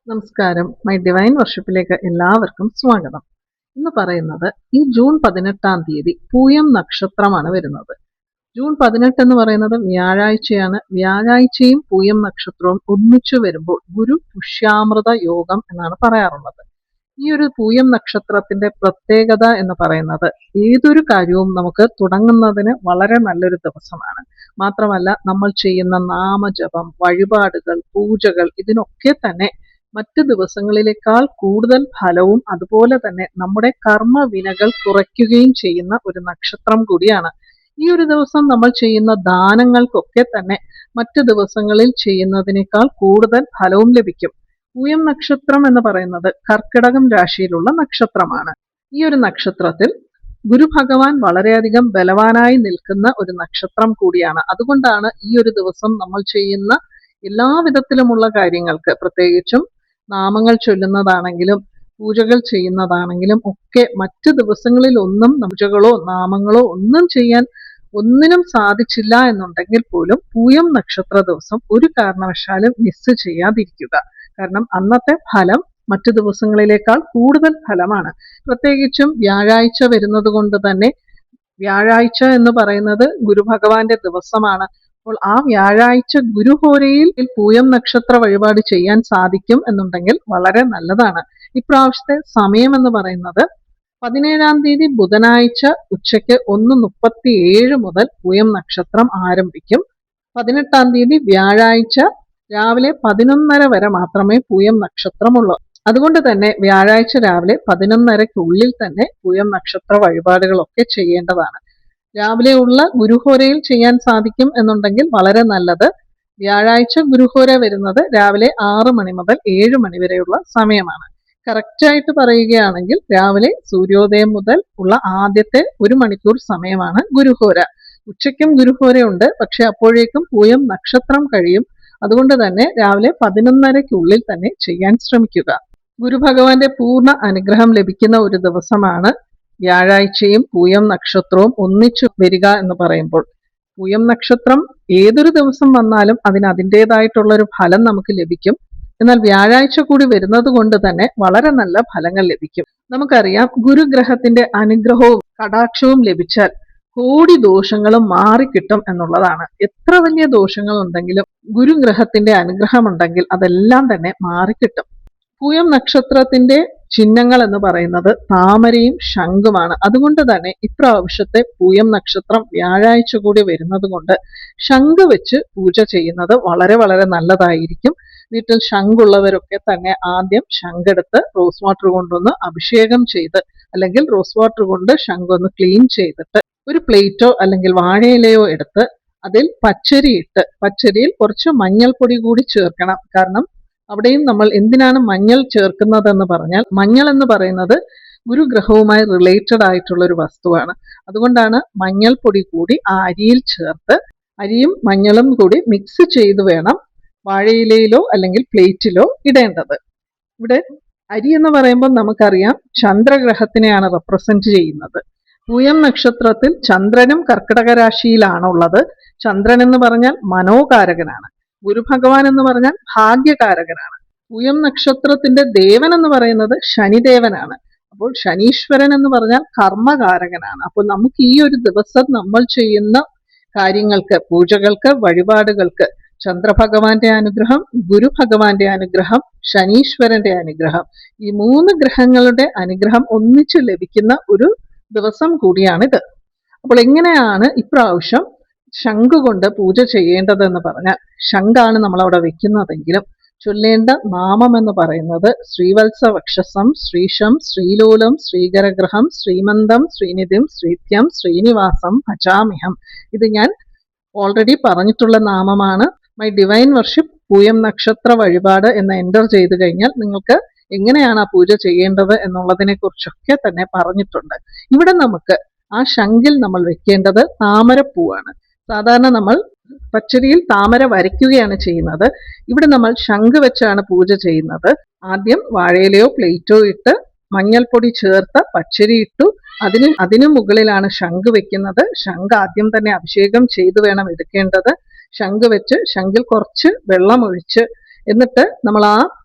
നമസ്കാരം. My divine വർഷിപ്പിലേക്ക് എല്ലാവർക്കും സ്വാഗതം. ഇന്ന് പറയുന്നത് ഈ ജൂൺ 18 പൂയം നക്ഷത്രമാണ് വരുന്നത്. ജൂൺ 18 എന്ന് പറയുന്നത് വ്യാഴാഴ്ചയാണ്. വ്യാഴാഴ്ചയും പൂയം നക്ഷത്രവും ഒന്നിച്ചു വരുമ്പോൾ ഗുരു പുഷ്യാമൃത യോഗം എന്നാണ് പറയാറുള്ളത്. ഈ ഒരു പൂയം നക്ഷത്രത്തിന്റെ പ്രത്യേകത എന്ന് പറയുന്നത് ഏതൊരു കാര്യവും നമുക്ക് തുടങ്ങുന്നതിന് വളരെ നല്ലൊരു ദിവസമാണ്. മാത്രമല്ല നമ്മൾ ചെയ്യുന്ന നാമജപം, വഴിപാടുകൾ, പൂജകൾ ഇതിനൊക്കെ തന്നെ മറ്റ് ദിവസങ്ങളിലേക്കാൾ കൂടുതൽ ഫലവും അതുപോലെ തന്നെ നമ്മുടെ കർമ്മവിനകൾ കുറയ്ക്കുകയും ചെയ്യുന്ന ഒരു നക്ഷത്രം കൂടിയാണ്. ഈ ഒരു ദിവസം നമ്മൾ ചെയ്യുന്ന ദാനങ്ങൾക്കൊക്കെ തന്നെ മറ്റ് ദിവസങ്ങളിൽ ചെയ്യുന്നതിനേക്കാൾ കൂടുതൽ ഫലവും ലഭിക്കും. പൂയം നക്ഷത്രം എന്ന് പറയുന്നത് കർക്കിടകം രാശിയിലുള്ള നക്ഷത്രമാണ്. ഈ ഒരു നക്ഷത്രത്തിൽ ഗുരു ഭഗവാൻ വളരെയധികം ബലവാനായി നിൽക്കുന്ന ഒരു നക്ഷത്രം കൂടിയാണ്. അതുകൊണ്ടാണ് ഈ ഒരു ദിവസം നമ്മൾ ചെയ്യുന്ന എല്ലാവിധത്തിലുമുള്ള കാര്യങ്ങൾക്ക്, പ്രത്യേകിച്ചും നാമങ്ങൾ ചൊല്ലുന്നതാണെങ്കിലും പൂജകൾ ചെയ്യുന്നതാണെങ്കിലും ഒക്കെ മറ്റ് ദിവസങ്ങളിൽ ഒന്നും പൂജകളോ നാമങ്ങളോ ഒന്നും ചെയ്യാൻ ഒന്നിനും സാധിച്ചില്ല എന്നുണ്ടെങ്കിൽ പോലും പൂയം നക്ഷത്ര ദിവസം ഒരു കാരണവശാലും മിസ് ചെയ്യാതിരിക്കുക. കാരണം അന്നത്തെ ഫലം മറ്റു ദിവസങ്ങളിലേക്കാൾ കൂടുതൽ ഫലമാണ്. പ്രത്യേകിച്ചും വ്യാഴാഴ്ച വരുന്നത് കൊണ്ട് തന്നെ, വ്യാഴാഴ്ച എന്ന് പറയുന്നത് ഗുരുഭഗവാന്റെ ദിവസമാണ്. അപ്പോൾ ആ വ്യാഴാഴ്ച ഗുരുഹോരയിൽ പൂയം നക്ഷത്ര വഴിപാട് ചെയ്യാൻ സാധിക്കും എന്നുണ്ടെങ്കിൽ വളരെ നല്ലതാണ്. ഇപ്രാവശ്യത്തെ സമയം എന്ന് പറയുന്നത് 17 ബുധനാഴ്ച ഉച്ചയ്ക്ക് 1:37 മുതൽ പൂയം നക്ഷത്രം ആരംഭിക്കും. 18 വ്യാഴാഴ്ച രാവിലെ 11:30 വരെ മാത്രമേ പൂയം നക്ഷത്രമുള്ളൂ. അതുകൊണ്ട് തന്നെ വ്യാഴാഴ്ച രാവിലെ 11:30 തന്നെ പൂയം നക്ഷത്ര വഴിപാടുകളൊക്കെ ചെയ്യേണ്ടതാണ്. രാവിലെയുള്ള ഗുരുഹോരയിൽ ചെയ്യാൻ സാധിക്കും എന്നുണ്ടെങ്കിൽ വളരെ നല്ലത്. വ്യാഴാഴ്ച ഗുരുഹോര വരുന്നത് രാവിലെ 6 മണി മുതൽ 7 മണി വരെയുള്ള സമയമാണ്. കറക്റ്റായിട്ട് പറയുകയാണെങ്കിൽ രാവിലെ സൂര്യോദയം മുതൽ ഉള്ള ആദ്യത്തെ 1 മണിക്കൂർ സമയമാണ് ഗുരുഹോര. ഉച്ചയ്ക്കും ഗുരുഹോരയുണ്ട്, പക്ഷെ അപ്പോഴേക്കും പൂയം നക്ഷത്രം കഴിയും. അതുകൊണ്ട് തന്നെ രാവിലെ 11:30 തന്നെ ചെയ്യാൻ ശ്രമിക്കുക. ഗുരുഭഗവാന്റെ പൂർണ്ണ അനുഗ്രഹം ലഭിക്കുന്ന ഒരു ദിവസമാണ് വ്യാഴാഴ്ചയും പൂയം നക്ഷത്രവും ഒന്നിച്ചു വരിക എന്ന് പറയുമ്പോൾ. പൂയം നക്ഷത്രം ഏതൊരു ദിവസം വന്നാലും അതിന് അതിൻ്റെതായിട്ടുള്ള ഒരു ഫലം നമുക്ക് ലഭിക്കും. എന്നാൽ വ്യാഴാഴ്ച കൂടി വരുന്നത് കൊണ്ട് തന്നെ വളരെ നല്ല ഫലങ്ങൾ ലഭിക്കും. നമുക്കറിയാം, ഗുരുഗ്രഹത്തിന്റെ അനുഗ്രഹവും കടാക്ഷവും ലഭിച്ചാൽ കോടി ദോഷങ്ങളും മാറിക്കിട്ടും എന്നുള്ളതാണ്. എത്ര വലിയ ദോഷങ്ങൾ ഉണ്ടെങ്കിലും ഗുരുഗ്രഹത്തിന്റെ അനുഗ്രഹമുണ്ടെങ്കിൽ അതെല്ലാം തന്നെ മാറിക്കിട്ടും. പൂയം നക്ഷത്രത്തിന്റെ ചിഹ്നങ്ങൾ എന്ന് പറയുന്നത് താമരയും ശംഖുമാണ്. അതുകൊണ്ട് തന്നെ ഇപ്രാവശ്യത്തെ പൂയം നക്ഷത്രം വ്യാഴാഴ്ച കൂടി വരുന്നത് കൊണ്ട് ശംഖ് വെച്ച് പൂജ ചെയ്യുന്നത് വളരെ വളരെ നല്ലതായിരിക്കും. വീട്ടിൽ ശംഖുള്ളവരൊക്കെ തന്നെ ആദ്യം ശംഖെടുത്ത് റോസ് വാട്ടർ കൊണ്ടൊന്ന് അഭിഷേകം ചെയ്ത്, അല്ലെങ്കിൽ റോസ് വാട്ടർ കൊണ്ട് ശംഖൊന്ന് ക്ലീൻ ചെയ്തിട്ട് ഒരു പ്ലേറ്റോ അല്ലെങ്കിൽ വാഴയിലയോ എടുത്ത് അതിൽ പച്ചരി ഇട്ട്, പച്ചരിയിൽ കുറച്ച് മഞ്ഞൾപ്പൊടി കൂടി ചേർക്കണം. കാരണം അവിടെയും നമ്മൾ എന്തിനാണ് മഞ്ഞൾ ചേർക്കുന്നതെന്ന് പറഞ്ഞാൽ, മഞ്ഞൾ എന്ന് പറയുന്നത് ഗുരുഗ്രഹവുമായി റിലേറ്റഡ് ആയിട്ടുള്ള ഒരു വസ്തുവാണ്. അതുകൊണ്ടാണ് മഞ്ഞൾപ്പൊടി കൂടി ആ അരിയിൽ ചേർത്ത്, അരിയും മഞ്ഞളും കൂടി മിക്സ് ചെയ്ത് വേണം വാഴയിലയിലോ അല്ലെങ്കിൽ പ്ലേറ്റിലോ ഇടേണ്ടത്. ഇവിടെ അരി എന്ന് പറയുമ്പോൾ നമുക്കറിയാം ചന്ദ്രഗ്രഹത്തിനെയാണ് റെപ്രസെന്റ് ചെയ്യുന്നത്. പൂയം നക്ഷത്രത്തിൽ ചന്ദ്രനും കർക്കിടക രാശിയിലാണുള്ളത്. ചന്ദ്രൻ എന്ന് പറഞ്ഞാൽ മനോകാരകനാണ്. ഗുരുഭഗവാൻ എന്ന് പറഞ്ഞാൽ ഭാഗ്യകാരകനാണ്. പൂയം നക്ഷത്രത്തിന്റെ ദേവൻ എന്ന് പറയുന്നത് ശനിദേവനാണ്. അപ്പോൾ ശനീശ്വരൻ എന്ന് പറഞ്ഞാൽ കർമ്മകാരകനാണ്. അപ്പോൾ നമുക്ക് ഈ ഒരു ദിവസം നമ്മൾ ചെയ്യുന്ന കാര്യങ്ങൾക്ക്, പൂജകൾക്ക്, വഴിപാടുകൾക്ക് ചന്ദ്രഭഗവാന്റെ അനുഗ്രഹം, ഗുരുഭഗവാന്റെ അനുഗ്രഹം, ശനീശ്വരന്റെ അനുഗ്രഹം, ഈ 3 ഗ്രഹങ്ങളുടെ അനുഗ്രഹം ഒന്നിച്ചു ലഭിക്കുന്ന ഒരു ദിവസം കൂടിയാണിത്. അപ്പോൾ എങ്ങനെയാണ് ഇപ്രാവശ്യം ശംഖ് കൊണ്ട് പൂജ ചെയ്യേണ്ടതെന്ന് പറഞ്ഞാൽ, ശംഖാണ് നമ്മളവിടെ വെക്കുന്നതെങ്കിലും ചൊല്ലേണ്ട നാമം എന്ന് പറയുന്നത് ശ്രീവത്സ വക്ഷസം ശ്രീശം ശ്രീലോലം ശ്രീകരഗ്രഹം ശ്രീമന്തം ശ്രീനിധിം ശ്രീത്യം ശ്രീനിവാസം ഭജാമിഹം. ഇത് ഞാൻ ഓൾറെഡി പറഞ്ഞിട്ടുള്ള നാമമാണ്. മൈ ഡിവൈൻ വർഷിപ്പ് പൂയം നക്ഷത്ര വഴിപാട് എന്ന് എൻ്റർ ചെയ്ത് കഴിഞ്ഞാൽ നിങ്ങൾക്ക് എങ്ങനെയാണ് ആ പൂജ ചെയ്യേണ്ടത് എന്നുള്ളതിനെ കുറിച്ചൊക്കെ തന്നെ പറഞ്ഞിട്ടുണ്ട്. ഇവിടെ നമുക്ക് ആ ശംഖിൽ നമ്മൾ വെക്കേണ്ടത് താമരപ്പൂവാണ്. സാധാരണ നമ്മൾ പച്ചരിയിൽ താമര വരയ്ക്കുകയാണ് ചെയ്യുന്നത്. ഇവിടെ നമ്മൾ ശംഖ് വെച്ചാണ് പൂജ ചെയ്യുന്നത്. ആദ്യം വാഴയിലയോ പ്ലേറ്റോ ഇട്ട് മഞ്ഞൾപ്പൊടി ചേർത്ത് പച്ചരി ഇട്ടു, അതിനു മുകളിലാണ് ശംഖ് വെക്കുന്നത്. ശംഖ് ആദ്യം തന്നെ അഭിഷേകം ചെയ്ത് വേണം എടുക്കേണ്ടത്. ശംഖ് വെച്ച് ശംഖിൽ കുറച്ച് വെള്ളം ഒഴിച്ച്, എന്നിട്ട് നമ്മൾ ആ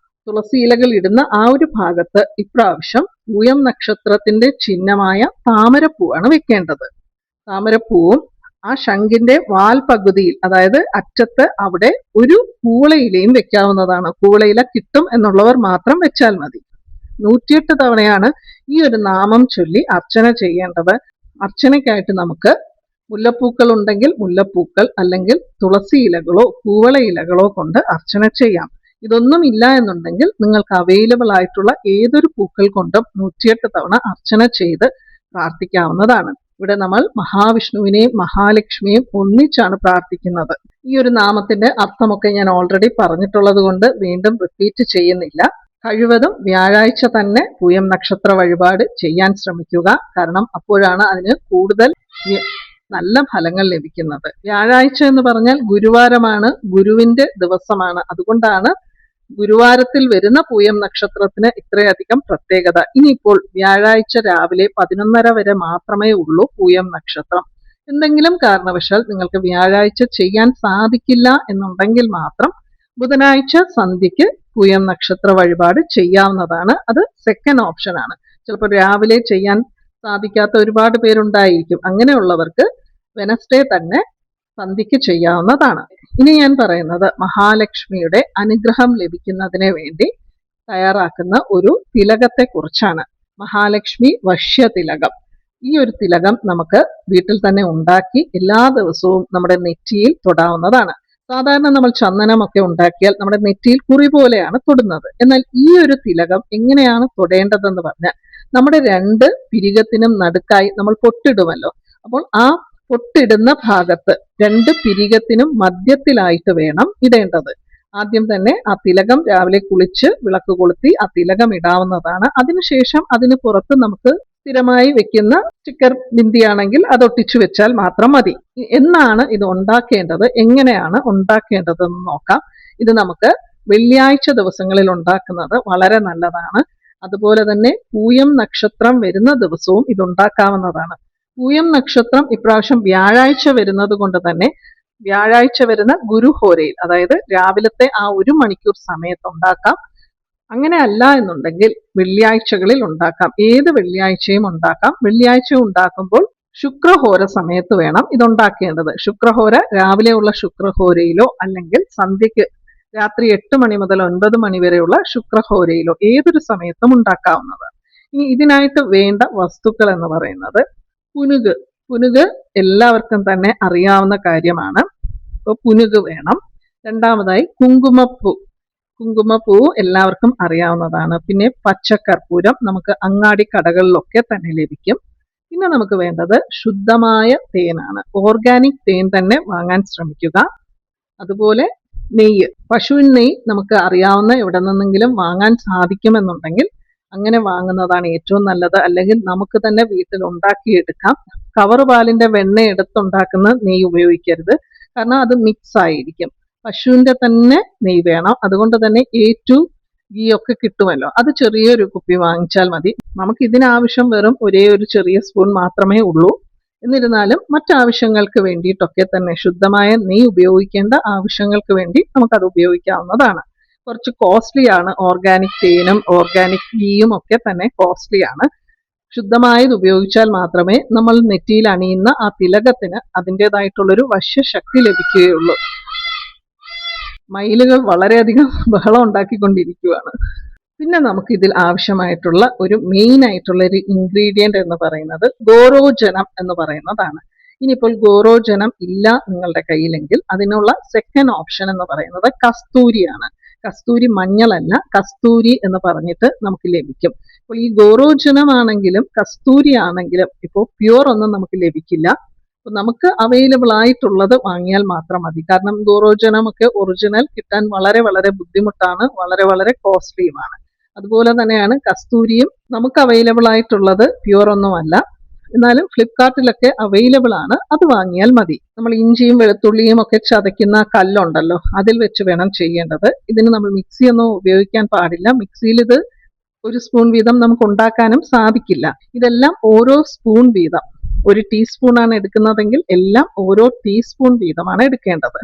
തുളസി ഇലകൾ ഇടുന്ന ആ ഒരു ഭാഗത്ത് ഇപ്രാവശ്യം പൂയം നക്ഷത്രത്തിന്റെ ചിഹ്നമായ താമരപ്പൂവാണ് വെക്കേണ്ടത്. താമരപ്പൂവും ആ ശംഖിന്റെ വാൽ പകുതിയിൽ, അതായത് അറ്റത്ത് അവിടെ ഒരു കൂവളയിലയും വെക്കാവുന്നതാണ്. കൂവളയില കിട്ടും എന്നുള്ളവർ മാത്രം വെച്ചാൽ മതി. 108 തവണയാണ് ഈ ഒരു നാമം ചൊല്ലി അർച്ചന ചെയ്യേണ്ടത്. അർച്ചനയ്ക്കായിട്ട് നമുക്ക് മുല്ലപ്പൂക്കൾ ഉണ്ടെങ്കിൽ മുല്ലപ്പൂക്കൾ, അല്ലെങ്കിൽ തുളസി ഇലകളോ കൂവള ഇലകളോ കൊണ്ട് അർച്ചന ചെയ്യാം. ഇതൊന്നും ഇല്ല എന്നുണ്ടെങ്കിൽ നിങ്ങൾക്ക് അവൈലബിൾ ആയിട്ടുള്ള ഏതൊരു പൂക്കൾ കൊണ്ടും 108 തവണ അർച്ചന ചെയ്ത് പ്രാർത്ഥിക്കാവുന്നതാണ്. ഇവിടെ നമ്മൾ മഹാവിഷ്ണുവിനെയും മഹാലക്ഷ്മിയെയും ഒന്നിച്ചാണ് പ്രാർത്ഥിക്കുന്നത്. ഈ ഒരു നാമത്തിന്റെ അർത്ഥമൊക്കെ ഞാൻ ഓൾറെഡി പറഞ്ഞിട്ടുള്ളത് കൊണ്ട് വീണ്ടും റിപ്പീറ്റ് ചെയ്യുന്നില്ല. കഴിവതും വ്യാഴാഴ്ച തന്നെ പൂയം നക്ഷത്ര വഴിപാട് ചെയ്യാൻ ശ്രമിക്കുക. കാരണം അപ്പോഴാണ് അതിന് കൂടുതൽ നല്ല ഫലങ്ങൾ ലഭിക്കുന്നത്. വ്യാഴാഴ്ച എന്ന് പറഞ്ഞാൽ ഗുരുവാരമാണ്, ഗുരുവിന്റെ ദിവസമാണ്. അതുകൊണ്ടാണ് ഗുരുവാരത്തിൽ വരുന്ന പൂയം നക്ഷത്രത്തിന് ഇത്രയധികം പ്രത്യേകത. ഇനിയിപ്പോൾ വ്യാഴാഴ്ച രാവിലെ 11:30 വരെ മാത്രമേ ഉള്ളൂ പൂയം നക്ഷത്രം. എന്തെങ്കിലും കാരണവശാൽ നിങ്ങൾക്ക് വ്യാഴാഴ്ച ചെയ്യാൻ സാധിക്കില്ല എന്നുണ്ടെങ്കിൽ മാത്രം ബുധനാഴ്ച സന്ധ്യയ്ക്ക് പൂയം നക്ഷത്ര വഴിപാട് ചെയ്യാവുന്നതാണ്. അത് സെക്കൻഡ് ഓപ്ഷൻ ആണ്. ചിലപ്പോൾ രാവിലെ ചെയ്യാൻ സാധിക്കാത്ത ഒരുപാട് പേരുണ്ടായിരിക്കും. അങ്ങനെയുള്ളവർക്ക് വെനസ്ഡേ തന്നെ സന്ധ്യയ്ക്ക് ചെയ്യാവുന്നതാണ്. ഇനി ഞാൻ പറയുന്നത് മഹാലക്ഷ്മിയുടെ അനുഗ്രഹം ലഭിക്കുന്നതിന് വേണ്ടി തയ്യാറാക്കുന്ന ഒരു തിലകത്തെ കുറിച്ചാണ്. മഹാലക്ഷ്മി വശ്യ തിലകം. ഈ ഒരു തിലകം നമുക്ക് വീട്ടിൽ തന്നെ ഉണ്ടാക്കി എല്ലാ ദിവസവും നമ്മുടെ നെറ്റിയിൽ തൊടാവുന്നതാണ്. സാധാരണ നമ്മൾ ചന്ദനമൊക്കെ ഉണ്ടാക്കിയാൽ നമ്മുടെ നെറ്റിയിൽ കുറി പോലെയാണ് തൊടുന്നത്. എന്നാൽ ഈ ഒരു തിലകം എങ്ങനെയാണ് തൊടേണ്ടതെന്ന് പറഞ്ഞാൽ, നമ്മുടെ 2 പിരികത്തിനും നടുക്കായി നമ്മൾ പൊട്ടിടുമല്ലോ. അപ്പോൾ ആ പൊട്ടിടുന്ന ഭാഗത്ത് 2 പിരികത്തിനും മധ്യത്തിലായിട്ട് വേണം ഇടേണ്ടത്. ആദ്യം തന്നെ ആ തിലകം രാവിലെ കുളിച്ച് വിളക്ക് കൊളുത്തി ആ തിലകം ഇടാവുന്നതാണ്. അതിനുശേഷം അതിന് പുറത്ത് നമുക്ക് സ്ഥിരമായി വെക്കുന്ന സ്റ്റിക്കർ ബിന്ദിയാണെങ്കിൽ അത് ഒട്ടിച്ചു വെച്ചാൽ മാത്രം മതി. എന്നാണ് ഇത് ഉണ്ടാക്കേണ്ടത്, എങ്ങനെയാണ് ഉണ്ടാക്കേണ്ടതെന്ന് നോക്കാം. ഇത് നമുക്ക് വെള്ളിയാഴ്ച ദിവസങ്ങളിൽ ഉണ്ടാക്കുന്നത് വളരെ നല്ലതാണ്. അതുപോലെ തന്നെ പൂയം നക്ഷത്രം വരുന്ന ദിവസവും ഇത് ഉണ്ടാക്കാവുന്നതാണ്. പൂയം നക്ഷത്രം ഇപ്രാവശ്യം വ്യാഴാഴ്ച വരുന്നത് കൊണ്ട് തന്നെ വ്യാഴാഴ്ച വരുന്ന ഗുരുഹോരയിൽ, അതായത് രാവിലത്തെ ആ 1 മണിക്കൂർ സമയത്ത് ഉണ്ടാക്കാം. അങ്ങനെ അല്ല എന്നുണ്ടെങ്കിൽ വെള്ളിയാഴ്ചകളിൽ ഉണ്ടാക്കാം. ഏത് വെള്ളിയാഴ്ചയും ഉണ്ടാക്കാം. വെള്ളിയാഴ്ച ഉണ്ടാക്കുമ്പോൾ ശുക്രഹോര സമയത്ത് വേണം ഇതുണ്ടാക്കേണ്ടത്. ശുക്രഹോര രാവിലെയുള്ള ശുക്രഹോരയിലോ അല്ലെങ്കിൽ സന്ധ്യയ്ക്ക് രാത്രി 8 മണി മുതൽ 9 മണി വരെയുള്ള ശുക്രഹോരയിലോ ഏതൊരു സമയത്തും ഉണ്ടാക്കാവുന്നത്. ഇനി ഇതിനായിട്ട് വേണ്ട വസ്തുക്കൾ എന്ന് പറയുന്നത് പുനുക്. പുനുക് എല്ലാവർക്കും തന്നെ അറിയാവുന്ന കാര്യമാണ്. അപ്പോൾ പുനുക് വേണം. രണ്ടാമതായി കുങ്കുമപ്പൂ. കുങ്കുമപ്പൂ എല്ലാവർക്കും അറിയാവുന്നതാണ്. പിന്നെ പച്ചക്കർപ്പൂരം നമുക്ക് അങ്ങാടി കടകളിലൊക്കെ തന്നെ ലഭിക്കും. പിന്നെ നമുക്ക് വേണ്ടത് ശുദ്ധമായ തേനാണ്. ഓർഗാനിക് തേൻ തന്നെ വാങ്ങാൻ ശ്രമിക്കുക. അതുപോലെ നെയ്യ്, പശുവിൻ നെയ്യ് നമുക്ക് അറിയാവുന്ന എവിടെ നിന്നെങ്കിലും വാങ്ങാൻ സാധിക്കുമെന്നുണ്ടെങ്കിൽ അങ്ങനെ വാങ്ങുന്നതാണ് ഏറ്റവും നല്ലത്. അല്ലെങ്കിൽ നമുക്ക് തന്നെ വീട്ടിൽ ഉണ്ടാക്കിയെടുക്കാം. കവർ പാലിന്റെ വെണ്ണ എടുത്തുണ്ടാക്കുന്ന നെയ്യ് ഉപയോഗിക്കരുത്. കാരണം അത് മിക്സ് ആയിരിക്കും. പശുവിന്റെ തന്നെ നെയ്യ് വേണം. അതുകൊണ്ട് തന്നെ A2 ഗീ ഒക്കെ കിട്ടുമല്ലോ, അത് ചെറിയൊരു കുപ്പി വാങ്ങിച്ചാൽ മതി. നമുക്ക് ഇതിനാവശ്യം വെറും ഒരേ ഒരു ചെറിയ സ്പൂൺ മാത്രമേ ഉള്ളൂ. എന്നിരുന്നാലും മറ്റാവശ്യങ്ങൾക്ക് വേണ്ടിയിട്ടൊക്കെ തന്നെ ശുദ്ധമായ നെയ്യ് ഉപയോഗിക്കേണ്ട ആവശ്യങ്ങൾക്ക് വേണ്ടി നമുക്കത് ഉപയോഗിക്കാവുന്നതാണ്. കുറച്ച് കോസ്റ്റ്ലി ആണ്. ഓർഗാനിക് തേനും ഓർഗാനിക് ഗീയും ഒക്കെ തന്നെ കോസ്റ്റ്ലി ആണ്. ശുദ്ധമായത് ഉപയോഗിച്ചാൽ മാത്രമേ നമ്മൾ നെറ്റിയിൽ അണിയുന്ന ആ തിലകത്തിന് അതിൻ്റെതായിട്ടുള്ളൊരു വശ്യശക്തി ലഭിക്കുകയുള്ളൂ. മയിലുകൾ വളരെയധികം ബഹളം ഉണ്ടാക്കിക്കൊണ്ടിരിക്കുകയാണ്. പിന്നെ നമുക്ക് ഇതിൽ ആവശ്യമായിട്ടുള്ള ഒരു മെയിൻ ആയിട്ടുള്ള ഒരു ഇൻഗ്രീഡിയന്റ് എന്ന് പറയുന്നത് ഗോരോചനം എന്ന് പറയുന്നതാണ്. ഇനിയിപ്പോൾ ഗോരോചനം ഇല്ല നിങ്ങളുടെ കയ്യിലെങ്കിൽ അതിനുള്ള സെക്കൻഡ് ഓപ്ഷൻ എന്ന് പറയുന്നത് കസ്തൂരിയാണ്. കസ്തൂരി മഞ്ഞളല്ല, കസ്തൂരി എന്ന് പറഞ്ഞിട്ട് നമുക്ക് ലഭിക്കും. അപ്പോൾ ഈ ഗോരോചനമാണെങ്കിലും കസ്തൂരി ആണെങ്കിലും ഇപ്പോൾ പ്യുവർ ഒന്നും നമുക്ക് ലഭിക്കില്ല. അപ്പോൾ നമുക്ക് അവൈലബിൾ ആയിട്ടുള്ളത് വാങ്ങിയാൽ മാത്രം മതി. കാരണം ഗോരോചനമൊക്കെ ഒറിജിനൽ കിട്ടാൻ വളരെ വളരെ ബുദ്ധിമുട്ടാണ്, വളരെ വളരെ കോസ്റ്റ്ലിയുമാണ്. അതുപോലെ തന്നെയാണ് കസ്തൂരിയും. നമുക്ക് അവൈലബിൾ ആയിട്ടുള്ളത് പ്യുവർ ഒന്നുമല്ല, എന്നാലും ഫ്ലിപ്കാർട്ടിലൊക്കെ അവൈലബിൾ ആണ്. അത് വാങ്ങിയാൽ മതി. നമ്മൾ ഇഞ്ചിയും വെളുത്തുള്ളിയും ഒക്കെ ചതയ്ക്കുന്ന കല്ലുണ്ടല്ലോ, അതിൽ വെച്ച് വേണം ചെയ്യേണ്ടത്. ഇതിന് നമ്മൾ മിക്സി ഒന്നും ഉപയോഗിക്കാൻ പാടില്ല. മിക്സിയിൽ ഇത് 1 സ്പൂൺ വീതം നമുക്ക് ഉണ്ടാക്കാനും സാധിക്കില്ല. ഇതെല്ലാം ഓരോ സ്പൂൺ വീതം, 1 ടീസ്പൂണാണ് എടുക്കുന്നതെങ്കിൽ എല്ലാം ഓരോ ടീസ്പൂൺ വീതമാണ് എടുക്കേണ്ടത്.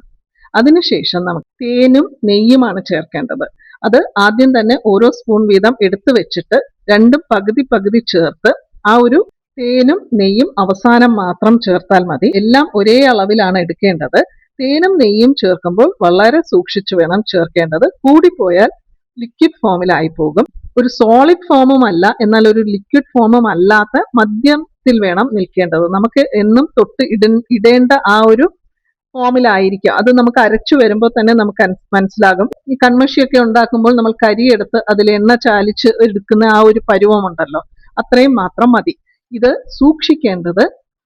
അതിനുശേഷം നമുക്ക് തേനും നെയ്യുമാണ് ചേർക്കേണ്ടത്. അത് ആദ്യം തന്നെ ഓരോ സ്പൂൺ വീതം എടുത്തു വെച്ചിട്ട് രണ്ടും പകുതി പകുതി ചേർത്ത് ആ ഒരു തേനും നെയ്യും അവസാനം മാത്രം ചേർത്താൽ മതി. എല്ലാം ഒരേ അളവിലാണ് എടുക്കേണ്ടത്. തേനും നെയ്യും ചേർക്കുമ്പോൾ വളരെ സൂക്ഷിച്ചു വേണം ചേർക്കേണ്ടത്. കൂടിപ്പോയാൽ ലിക്വിഡ് ഫോമിലായി പോകും. ഒരു സോളിഡ് ഫോമും അല്ല, എന്നാൽ ഒരു ലിക്വിഡ് ഫോമും അല്ലാത്ത മധ്യത്തിൽ വേണം നിൽക്കേണ്ടത്. നമുക്ക് എന്നും തൊട്ട് ഇടേണ്ട ആ ഒരു ഫോമിലായിരിക്കും. അത് നമുക്ക് അരച്ചു വരുമ്പോൾ തന്നെ നമുക്ക് മനസ്സിലാകും. ഈ കൺമഷിയൊക്കെ ഉണ്ടാക്കുമ്പോൾ നമ്മൾ കരിയെടുത്ത് അതിൽ എണ്ണ ചാലിച്ച് എടുക്കുന്ന ആ ഒരു പരുവമുണ്ടല്ലോ, അത്രയും മാത്രം മതി. ഇത് സൂക്ഷിക്കേണ്ടത്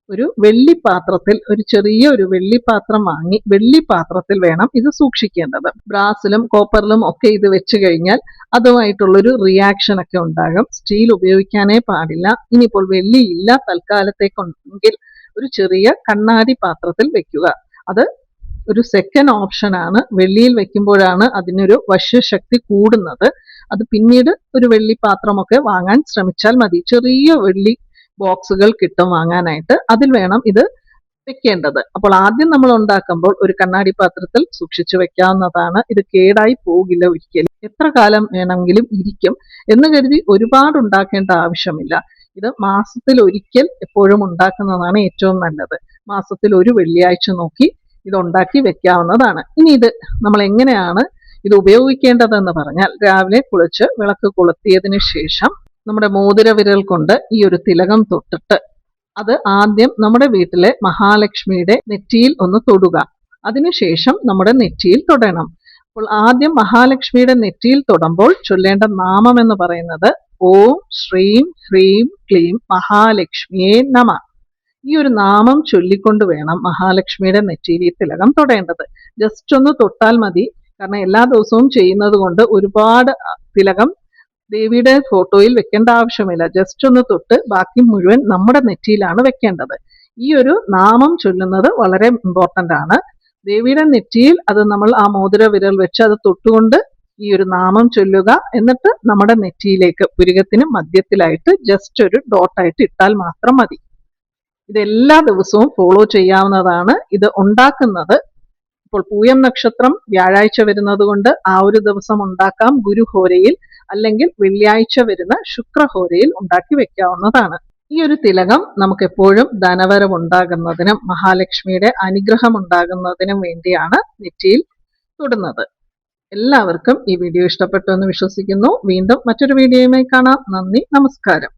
ഒരു വെള്ളിപ്പാത്രത്തിൽ, ഒരു ചെറിയ ഒരു വെള്ളിപ്പാത്രം വാങ്ങി വെള്ളിപ്പാത്രത്തിൽ വേണം ഇത് സൂക്ഷിക്കേണ്ടത്. ബ്രാസിലും കോപ്പറിലും ഒക്കെ ഇത് വെച്ച് കഴിഞ്ഞാൽ അതുമായിട്ടുള്ളൊരു റിയാക്ഷൻ ഒക്കെ ഉണ്ടാകും. സ്റ്റീൽ ഉപയോഗിക്കാനേ പാടില്ല. ഇനിയിപ്പോൾ വെള്ളി ഇല്ല തൽക്കാലത്തേക്കുണ്ടെങ്കിൽ ഒരു ചെറിയ കണ്ണാടി പാത്രത്തിൽ വെക്കുക. അത് ഒരു സെക്കൻഡ് ഓപ്ഷൻ ആണ്. വെള്ളിയിൽ വെക്കുമ്പോഴാണ് അതിനൊരു വശ്യശക്തി കൂടുന്നത്. അത് പിന്നീട് ഒരു വെള്ളി പാത്രമൊക്കെ വാങ്ങാൻ ശ്രമിച്ചാൽ മതി. ചെറിയ വെള്ളി ബോക്സുകൾ കിട്ടും വാങ്ങാനായിട്ട്. അതിൽ വേണം ഇത് വെക്കേണ്ടത്. അപ്പോൾ ആദ്യം നമ്മൾ ഉണ്ടാക്കുമ്പോൾ ഒരു കണ്ണാടി പാത്രത്തിൽ സൂക്ഷിച്ചു വെക്കാവുന്നതാണ്. ഇത് കേടായി പോകില്ല ഒരിക്കലും. എത്ര കാലം വേണമെങ്കിലും ഇരിക്കും എന്ന് കരുതി ഒരുപാട് ഉണ്ടാക്കേണ്ട ആവശ്യമില്ല. ഇത് മാസത്തിൽ ഒരിക്കൽ എപ്പോഴും ഉണ്ടാക്കുന്നതാണ് ഏറ്റവും നല്ലത്. മാസത്തിൽ ഒരു വെള്ളിയാഴ്ച നോക്കി ഇത് ഉണ്ടാക്കി വെക്കാവുന്നതാണ്. ഇനി ഇത് നമ്മൾ എങ്ങനെയാണ് ഇത് ഉപയോഗിക്കേണ്ടതെന്ന് പറഞ്ഞാൽ, രാവിലെ കുളിച്ച് വിളക്ക് കൊളുത്തിയതിനു ശേഷം നമ്മുടെ മോതിര വിരൽ കൊണ്ട് ഈ ഒരു തിലകം തൊട്ടിട്ട് അത് ആദ്യം നമ്മുടെ വീട്ടിലെ മഹാലക്ഷ്മിയുടെ നെറ്റിയിൽ ഒന്ന് തൊടുക. അതിനുശേഷം നമ്മുടെ നെറ്റിയിൽ തൊടണം. അപ്പോൾ ആദ്യം മഹാലക്ഷ്മിയുടെ നെറ്റിയിൽ തൊടുമ്പോൾ ചൊല്ലേണ്ട നാമം എന്ന് പറയുന്നത് ഓം ശ്രീം ഹ്രീം ക്ലീം മഹാലക്ഷ്മിയെ നമ. ഈ ഒരു നാമം ചൊല്ലിക്കൊണ്ട് വേണം മഹാലക്ഷ്മിയുടെ നെറ്റിയിൽ ഈ തിലകം തൊടേണ്ടത്. ജസ്റ്റ് ഒന്ന് തൊട്ടാൽ മതി. കാരണം എല്ലാ ദിവസവും ചെയ്യുന്നത് കൊണ്ട് ഒരുപാട് തിലകം ദേവിയുടെ ഫോട്ടോയിൽ വെക്കേണ്ട ആവശ്യമില്ല. ജസ്റ്റ് ഒന്ന് തൊട്ട് ബാക്കി മുഴുവൻ നമ്മുടെ നെറ്റിയിലാണ് വെക്കേണ്ടത്. ഈ ഒരു നാമം ചൊല്ലുന്നത് വളരെ ഇമ്പോർട്ടൻ്റ് ആണ്. ദേവിയുടെ നെറ്റിയിൽ അത് നമ്മൾ ആ മോതിര വിരൽ വെച്ച് അത് തൊട്ടുകൊണ്ട് ഈ ഒരു നാമം ചൊല്ലുക. എന്നിട്ട് നമ്മുടെ നെറ്റിയിലേക്ക് പുരികത്തിന് മധ്യത്തിലായിട്ട് ജസ്റ്റ് ഒരു ഡോട്ടായിട്ട് ഇട്ടാൽ മാത്രം മതി. ഇതെല്ലാ ദിവസവും ഫോളോ ചെയ്യാവുന്നതാണ്. ഇത് ഉണ്ടാക്കുന്നത് ഇപ്പോൾ പൂയം നക്ഷത്രം വ്യാഴാഴ്ച വരുന്നത് കൊണ്ട് ആ ഒരു ദിവസം ഉണ്ടാക്കാം ഗുരുഹോരയിൽ, അല്ലെങ്കിൽ വെള്ളിയാഴ്ച വരുന്ന ശുക്രഹോരയിൽ ഉണ്ടാക്കി വെക്കാവുന്നതാണ്. ഈ ഒരു തിലകം നമുക്ക് എപ്പോഴും ധനവരവ് ഉണ്ടാകുന്നതിനും മഹാലക്ഷ്മിയുടെ അനുഗ്രഹം ഉണ്ടാകുന്നതിനും വേണ്ടിയാണ് നെറ്റിയിൽ തൊടുന്നത്. എല്ലാവർക്കും ഈ വീഡിയോ ഇഷ്ടപ്പെട്ടു എന്ന് വിശ്വസിക്കുന്നു. വീണ്ടും മറ്റൊരു വീഡിയോയുമായി കാണാം. നന്ദി, നമസ്കാരം.